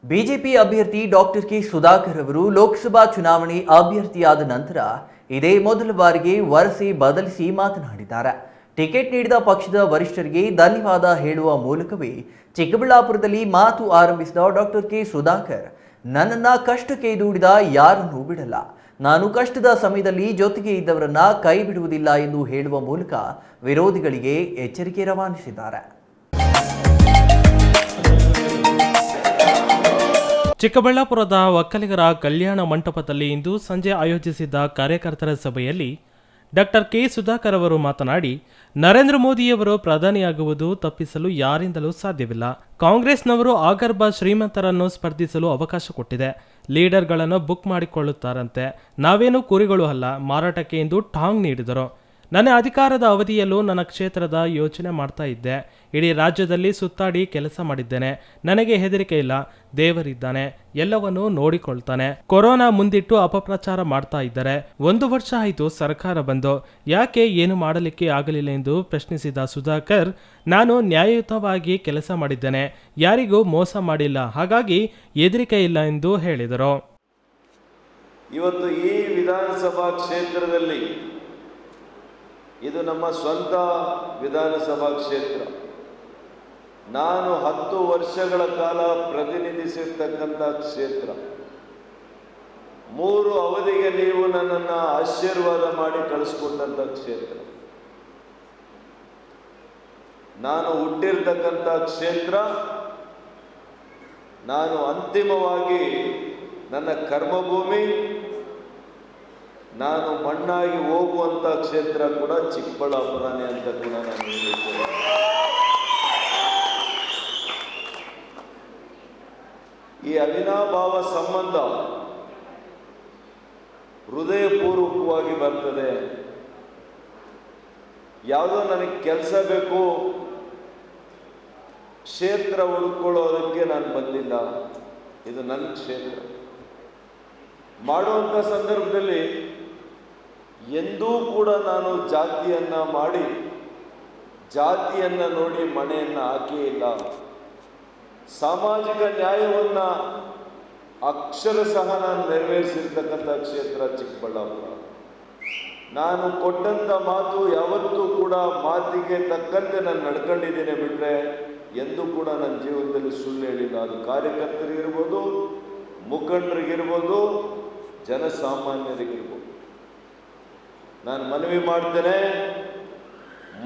BJP ಅಭ್ಯರ್ಥಿ doctor K Sudhakar ಅವರು ಲೋಕಸಭಾ ಚುನಾವಣೆ ಅಭ್ಯರ್ಥಿಯಾದ ನಂತರ ಇದೇ ಮೊದಲ ಬಾರಿಗೆ ವರಸೆ ಬದಲಿಸಿ ಮಾತನಾಡಿದ್ದಾರೆ. ಟಿಕೆಟ್ ನೀಡಿದ ಪಕ್ಷದ ವರಿಷ್ಠರಿಗೆ ಧನ್ಯವಾದ ಹೇಳುವ ಮೂಲಕವೇ ಚಿಕ್ಕಬಳ್ಳಾಪುರದಲ್ಲಿ ಮಾತು ಆರಂಭಿಸಿದ ಡಾಕ್ಟರ್ ಕೆ ಸುಧಾಕರ್, ನನ್ನನ್ನ ಕಷ್ಟಕ್ಕೆ ದೂಡಿದ ಯಾರನ್ನೂ ಬಿಡಲ್ಲ, ನಾನು ಕಷ್ಟದ ಸಮಯದಲ್ಲಿ ಜೊತೆಗೆ ಇದ್ದವರನ್ನ ಕೈ ಬಿಡುವುದಿಲ್ಲ ಎಂದು ಹೇಳುವ ಮೂಲಕ ವಿರೋಧಿಗಳಿಗೆ ಎಚ್ಚರಿಕೆ ರವಾನಿಸಿದ್ದಾರೆ. ಚಿಕ್ಕಬಳ್ಳಾಪುರದ ಒಕ್ಕಲಿಗರ ಕಲ್ಯಾಣ ಮಂಟಪದಲ್ಲಿ ಇಂದು ಸಂಜೆ ಆಯೋಜಿಸಿದ್ದ ಕಾರ್ಯಕರ್ತರ ಸಭೆಯಲ್ಲಿ ಡಾಕ್ಟರ್ ಕೆ ಸುಧಾಕರ್ ಅವರು ಮಾತನಾಡಿ, ನರೇಂದ್ರ ಮೋದಿಯವರು ಪ್ರಧಾನಿಯಾಗುವುದು ತಪ್ಪಿಸಲು ಯಾರಿಂದಲೂ ಸಾಧ್ಯವಿಲ್ಲ. ಕಾಂಗ್ರೆಸ್ನವರು ಆಗರ್ಭ ಶ್ರೀಮಂತರನ್ನು ಸ್ಪರ್ಧಿಸಲು ಅವಕಾಶ ಕೊಟ್ಟಿದೆ. ಲೀಡರ್ಗಳನ್ನು ಬುಕ್ ಮಾಡಿಕೊಳ್ಳುತ್ತಾರಂತೆ. ನಾವೇನು ಕುರಿಗಳು ಅಲ್ಲ ಮಾರಾಟಕ್ಕೆ ಎಂದು ಟಾಂಗ್ ನೀಡಿದರು. ನನ್ನ ಅಧಿಕಾರದ ಅವಧಿಯಲ್ಲೂ ನನ್ನ ಕ್ಷೇತ್ರದ ಯೋಚನೆ ಮಾಡ್ತಾ ಇದ್ದೆ. ಇಡೀ ರಾಜ್ಯದಲ್ಲಿ ಸುತ್ತಾಡಿ ಕೆಲಸ ಮಾಡಿದ್ದೇನೆ. ನನಗೆ ಹೆದರಿಕೆ ಇಲ್ಲ, ದೇವರಿದ್ದಾನೆ, ಎಲ್ಲವನ್ನೂ ನೋಡಿಕೊಳ್ತಾನೆ. ಕೊರೋನಾ ಮುಂದಿಟ್ಟು ಅಪಪ್ರಚಾರ ಮಾಡ್ತಾ ಇದ್ದಾರೆ. 1 ವರ್ಷ ಆಯಿತು ಸರ್ಕಾರ ಬಂದು, ಯಾಕೆ ಏನು ಮಾಡಲಿಕ್ಕೆ ಆಗಲಿಲ್ಲ ಎಂದು ಪ್ರಶ್ನಿಸಿದ ಸುಧಾಕರ್, ನಾನು ನ್ಯಾಯಯುತವಾಗಿ ಕೆಲಸ ಮಾಡಿದ್ದೇನೆ, ಯಾರಿಗೂ ಮೋಸ ಮಾಡಿಲ್ಲ, ಹಾಗಾಗಿ ಹೆದರಿಕೆ ಇಲ್ಲ ಎಂದು ಹೇಳಿದರು. ಇವತ್ತು ಈ ವಿಧಾನಸಭಾ ಕ್ಷೇತ್ರದಲ್ಲಿ ಇದು ನಮ್ಮ ಸ್ವಂತ ವಿಧಾನಸಭಾ ಕ್ಷೇತ್ರ. ನಾನು 10 ವರ್ಷಗಳ ಕಾಲ ಪ್ರತಿನಿಧಿಸಿರ್ತಕ್ಕಂಥ ಕ್ಷೇತ್ರ. 3 ಅವಧಿಗೆ ನೀವು ನನ್ನನ್ನು ಆಶೀರ್ವಾದ ಮಾಡಿ ಕಳಿಸ್ಕೊಟ್ಟಂಥ ಕ್ಷೇತ್ರ. ನಾನು ಹುಟ್ಟಿರ್ತಕ್ಕಂಥ ಕ್ಷೇತ್ರ. ನಾನು ಅಂತಿಮವಾಗಿ ನನ್ನ ಕರ್ಮಭೂಮಿ, ನಾನು ಮಣ್ಣಾಗಿ ಹೋಗುವಂಥ ಕ್ಷೇತ್ರ ಕೂಡ ಚಿಕ್ಕಬಳ್ಳಾಪುರನೇ ಅಂತ ಕೂಡ ನಾನು ಹೇಳಿದ್ದೇನೆ. ಈ ಅವಿನಾಭಾವ ಸಂಬಂಧ ಹೃದಯಪೂರ್ವಕವಾಗಿ ಬರ್ತದೆ. ಯಾವುದೋ ನನಗೆ ಕೆಲಸ ಬೇಕು, ಕ್ಷೇತ್ರ ಹುಡುಕೊಳ್ಳೋದಕ್ಕೆ ನಾನು ಬಂದಿಲ್ಲ. ಇದು ನನ್ನ ಕ್ಷೇತ್ರ. ಮಾಡುವಂಥ ಸಂದರ್ಭದಲ್ಲಿ ಎಂದೂ ಕೂಡ ನಾನು ಜಾತಿಯನ್ನು ಮಾಡಿ, ಜಾತಿಯನ್ನು ನೋಡಿ ಮಣೆಯನ್ನು ಹಾಕೇ ಇಲ್ಲ. ಸಾಮಾಜಿಕ ನ್ಯಾಯವನ್ನು ಅಕ್ಷರಶಃ ನಾನು ನೆರವೇರಿಸಿರ್ತಕ್ಕಂಥ ಕ್ಷೇತ್ರ ಚಿಕ್ಕಬಳ್ಳಾಪುರ. ನಾನು ಕೊಟ್ಟಂಥ ಮಾತು ಯಾವತ್ತೂ ಕೂಡ ಮಾತಿಗೆ ತಕ್ಕಂತೆ ನಾನು ನಡ್ಕೊಂಡಿದ್ದೀನಿ ಬಿಟ್ಟರೆ ಎಂದೂ ಕೂಡ ನನ್ನ ಜೀವನದಲ್ಲಿ ಸುಳ್ಳು ಹೇಳಿಲ್ಲ. ಅದು ಕಾರ್ಯಕರ್ತರಿಗಿರ್ಬೋದು, ಮುಖಂಡರಿಗಿರ್ಬೋದು, ಜನಸಾಮಾನ್ಯರಿಗಿರ್ಬೋದು. ನಾನು ಮನವಿ ಮಾಡ್ತೇನೆ,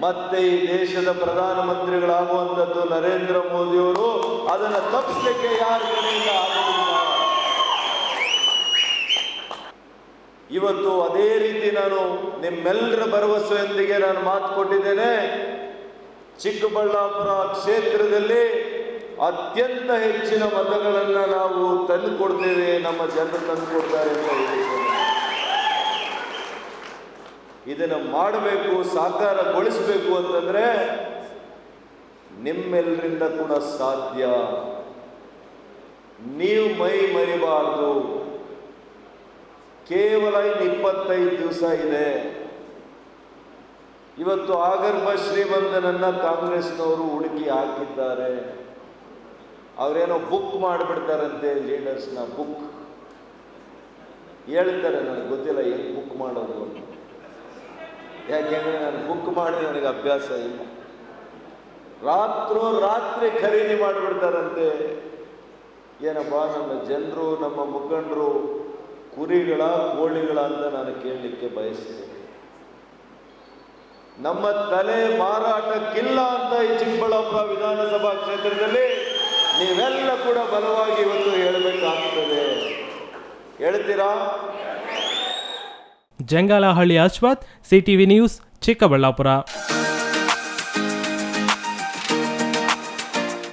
ಮತ್ತೆ ಈ ದೇಶದ ಪ್ರಧಾನಮಂತ್ರಿಗಳಾಗುವಂಥದ್ದು ನರೇಂದ್ರ ಮೋದಿಯವರು. ಅದನ್ನು ತಪ್ಪಿಸಲಿಕ್ಕೆ ಯಾರ ಕಡೆಯಿಂದ ಆಗುವುದಿಲ್ಲ. ಇವತ್ತು ಅದೇ ರೀತಿ ನಾನು ನಿಮ್ಮೆಲ್ಲರ ಭರವಸೆಯೊಂದಿಗೆ ನಾನು ಮಾತು ಕೊಟ್ಟಿದ್ದೇನೆ. ಚಿಕ್ಕಬಳ್ಳಾಪುರ ಕ್ಷೇತ್ರದಲ್ಲಿ ಅತ್ಯಂತ ಹೆಚ್ಚಿನ ಮತಗಳನ್ನು ನಾವು ತಂದುಕೊಡ್ತೇವೆ, ನಮ್ಮ ಜನರು ತಂದುಕೊಡ್ತಾರೆ ಅಂತ ಹೇಳಿದ್ದೇನೆ. ಇದನ್ನು ಮಾಡಬೇಕು, ಸಾಕಾರಗೊಳಿಸಬೇಕು ಅಂತಂದ್ರೆ ನಿಮ್ಮೆಲ್ಲರಿಂದ ಕೂಡ ಸಾಧ್ಯ. ನೀವು ಮೈ ಮರಿಬಾರ್ದು. ಕೇವಲ 25 ದಿವಸ ಇದೆ. ಇವತ್ತು ಆಗರ್ಭ ಶ್ರೀಮಂತನನ್ನ ಕಾಂಗ್ರೆಸ್ನವರು ಹುಡುಕಿ ಹಾಕಿದ್ದಾರೆ. ಅವರೇನೋ ಬುಕ್ ಮಾಡಿಬಿಡ್ತಾರಂತೆ, ಲೀಡರ್ಸ್ನ ಬುಕ್ ಹೇಳ್ತಾರೆ. ನನಗೆ ಗೊತ್ತಿಲ್ಲ ಹೆಂಗೆ ಬುಕ್ ಮಾಡೋದು ಅಂತ. ಯಾಕೆಂದರೆ ನಾನು ಬುಕ್ ಮಾಡಿ ನನಗೆ ಅಭ್ಯಾಸ ಇಲ್ಲ. ರಾತ್ರಿ ಖರೀದಿ ಮಾಡಿಬಿಡ್ತಾರಂತೆ. ಏನಪ್ಪ, ನಮ್ಮ ಜನರು, ನಮ್ಮ ಮುಖಂಡರು ಕುರಿಗಳ ಕೋಳಿಗಳ ಅಂತ ನಾನು ಕೇಳಲಿಕ್ಕೆ ಬಯಸ್ತೇನೆ. ನಮ್ಮ ತಲೆ ಮಾರಾಟಕ್ಕಿಲ್ಲ ಅಂತ ಈ ಚಿಕ್ಕಬಳ್ಳಾಪುರ ವಿಧಾನಸಭಾ ಕ್ಷೇತ್ರದಲ್ಲಿ ನೀವೆಲ್ಲ ಕೂಡ ಬಲವಾಗಿ ಇವತ್ತು ಹೇಳಬೇಕಾಗ್ತದೆ. ಹೇಳ್ತೀರಾ? Jangalahalli Ashwath, CTV news, Chikkaballapur.